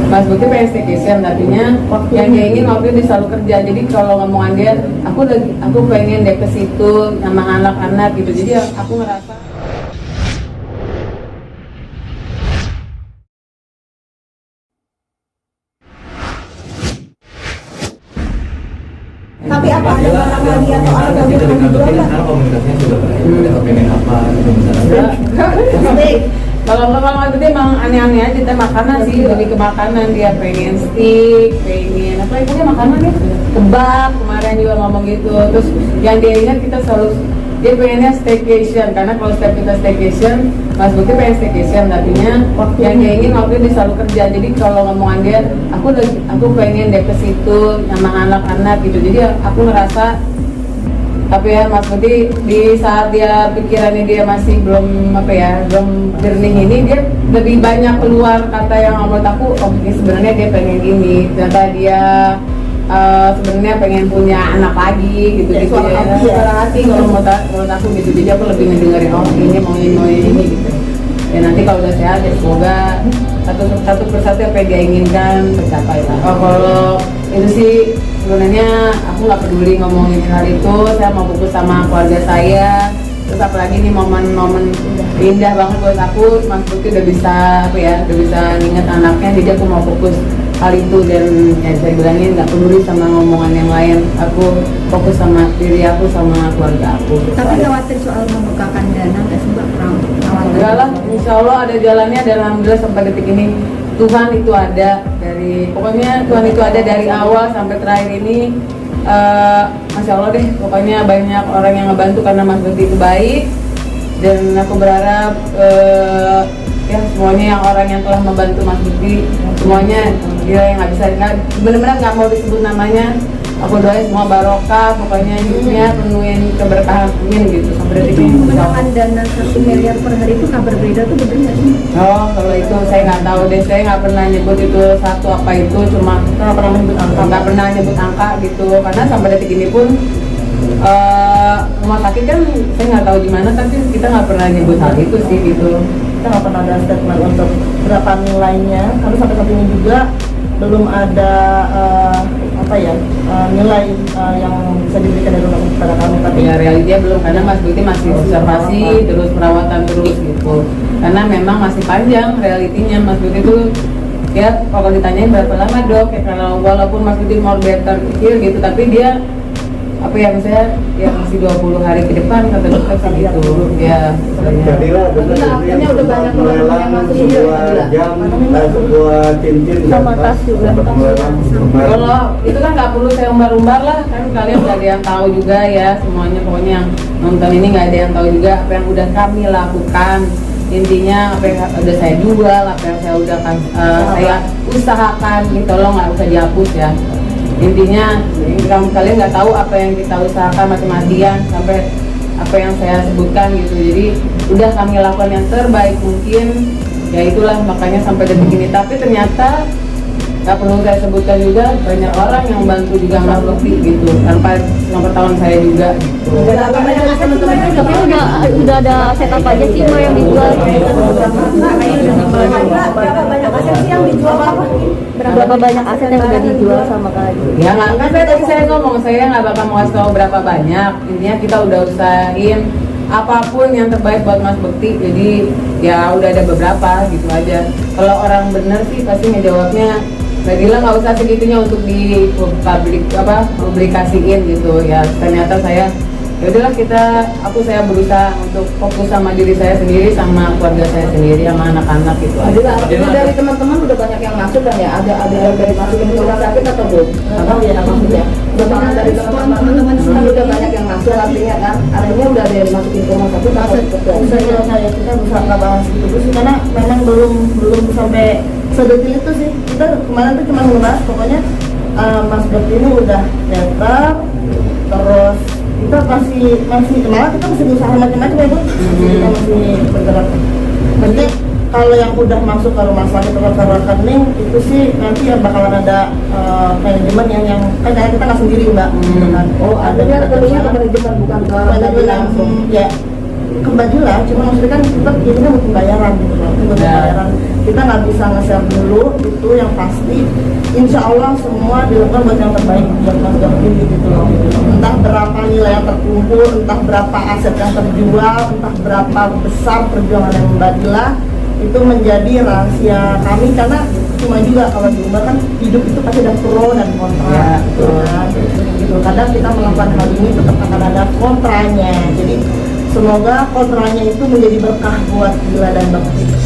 Mas Bukti pengen staycation, tadinya yang dia ingin waktu itu selalu kerja. Jadi kalau ngomongan dia, aku pengen deh ke situ sama anak-anak gitu. Jadi aku ngerasa tapi apa ada barang lagi atau ada Nanti dari kantornya sekarang komunikasinya sudah baik. Kita pengen apa gitu misalnya. kalau Mas Bukti emang aneh-aneh aja, kita makanan sih, lebih ke makanan. Dia pengen steak, pengen apa itu dia makanan nih, kebab kemarin juga ngomong gitu. Terus yang dia ingat kita selalu dia pengennya staycation, karena kalau setiap kita staycation, Mas Bukti pengen staycation, tadinya yang dia ingin waktu itu selalu kerja. Jadi kalau ngomongan dia, aku pengen deh ke situ sama anak-anak gitu. Jadi aku ngerasa, tapi ya Mas Budi di saat dia pikirannya dia masih belum jernih ini, dia lebih banyak keluar kata yang menurut aku, oh ini sebenarnya dia pengen gini, ternyata dia sebenarnya pengen punya anak lagi gitu gitu ya. Suara hati kalau menurut aku gitu. Jadi aku lebih ngedengerin, oh ini mau ini gitu. Ya nanti kalau udah sehat ya semoga satu persatu apa yang dia inginkan tercapai lah. Oh, kalau itu sih sebenarnya aku nggak peduli ngomongin hal itu, saya mau fokus sama keluarga saya. Terus apalagi ini momen-momen indah banget buat aku, Mas Bukti udah bisa udah bisa nginget anaknya, jadi aku mau fokus hal itu. Dan ya saya bilangin nggak peduli sama ngomongan yang lain, aku fokus sama diri aku sama keluarga aku. Tapi khawatir soal membukakan dana nggak sih Mbak? Enggak lah, insya Allah ada jalannya, dan alhamdulillah sampai detik ini Tuhan itu ada, pokoknya Tuhan itu ada dari awal sampai terakhir ini. Masya Allah deh, pokoknya banyak orang yang ngebantu karena Mas Bukti itu baik. Dan aku berharap ya semuanya yang orang yang telah membantu Mas Bukti, semuanya dia yang nggak bisa, benar-benar nggak mau disebut namanya, aku doain semua barokah, pokoknya hidupnya penuhin keberkahan, amin gitu sampai detik ini. Menggunakan dana 1 miliar per hari itu kabar beredar tuh bener nggak sih? Oh, kalau itu saya nggak tahu deh, saya nggak pernah nyebut itu satu apa itu, cuma nggak pernah nyebut angka gitu, karena sampai detik ini pun rumah sakit kan saya nggak tahu di mana, tapi kita nggak pernah nyebut hal itu sih gitu. Kita nggak pernah ada statement untuk berapa nilainya, karena sampai saat ini juga belum ada nilai yang bisa diberikan dari rumah sakit kepada kami. Tapi ya realitinya belum, karena Mas Bukti masih observasi terus, perawatan terus gitu, karena memang masih panjang realitinya. Mas Bukti itu ya kalau ditanyain berapa lama dok, ya kalau walaupun Mas Bukti mau better kecil gitu, tapi dia misalnya ya masih 20 hari ke depan kata dokter sih gitu ya. Jadilah akhirnya udah banyak melelang sebuah jam, sebuah cincin sama tas juga. Kalau itu kan nggak perlu saya umbar-umbar lah, kan kalian udah ada yang tahu juga ya semuanya. Pokoknya yang nonton ini nggak ada yang tahu juga apa yang udah kami lakukan. Intinya apa yang udah saya jual, apa yang saya udah saya usahakan, gitu. Tolong nggak usah dihapus ya. Intinya kalian nggak tahu apa yang kita usahakan mati-matian sampai apa yang saya sebutkan gitu. Jadi udah kami lakukan yang terbaik mungkin, ya itulah makanya sampai detik ini. Tapi ternyata nggak perlu saya sebutkan juga, banyak orang yang membantu juga Mas Bukti gitu, tanpa pengetahuan saya juga gitu. Tapi udah ada setup aja sih Mbak yang dijual. Berapa banyak aset sih yang dijual apa? Berapa banyak aset yang udah dijual sama kalian? Ya nggak, kan tadi saya ngomong, saya nggak bakal mau kasih tahu berapa banyak. Intinya kita udah usahain apapun yang terbaik buat Mas Bukti. Jadi ya udah ada beberapa gitu aja. Kalau orang bener sih pasti ngejawabnya, Badila nggak usah segitunya untuk di publikasiin gitu ya. Ternyata saya ya udahlah, saya berusaha untuk fokus sama diri saya sendiri, sama keluarga saya sendiri, sama anak-anak gitu aja. Dari teman-teman udah banyak yang masuk kan ya? Ada yang dari masukin ke rumah sakit atau belum? Apa ya maksudnya? Dari teman-teman semua udah banyak yang masuk, artinya kan? Artinya udah ada yang dimasukin ke rumah sakit atau kita berusaha nggak bahas itu sih, karena memang belum sampai sedetil itu sih. Kita kemarin tuh cuma ngebahas pokoknya Mas Bukti ini udah netral, terus kita masih malah kita masih berusaha macam-macam ya Bu. Kita masih bergerak. Nanti kalau yang udah masuk ke rumah sakit atau ke rekening itu sih nanti yang bakalan ada manajemen yang kan kita nggak sendiri Mbak. Oh ada rekeningnya ke manajemen, bukan ke manajemen langsung. Ya kembali lah, cuma maksudnya kan tetap ini kan butuh bayaran gitu loh, butuh bayaran. kita nggak bisa nge-share dulu, itu yang pasti. Insya Allah semua dilakukan buat yang terbaik buat Mas Jaki gitu loh. Entah berapa nilai yang terkumpul, entah berapa aset yang terjual, entah berapa besar perjuangan yang Mbak Dila, itu menjadi rahasia kami karena cuma juga kalau di Umbar kan hidup itu pasti ada pro dan kontra Ya, gitu kan. Gitu. Kadang kita melakukan hal ini tetap akan ada kontranya. Jadi semoga kontranya itu menjadi berkah buat Dila dan Bakti.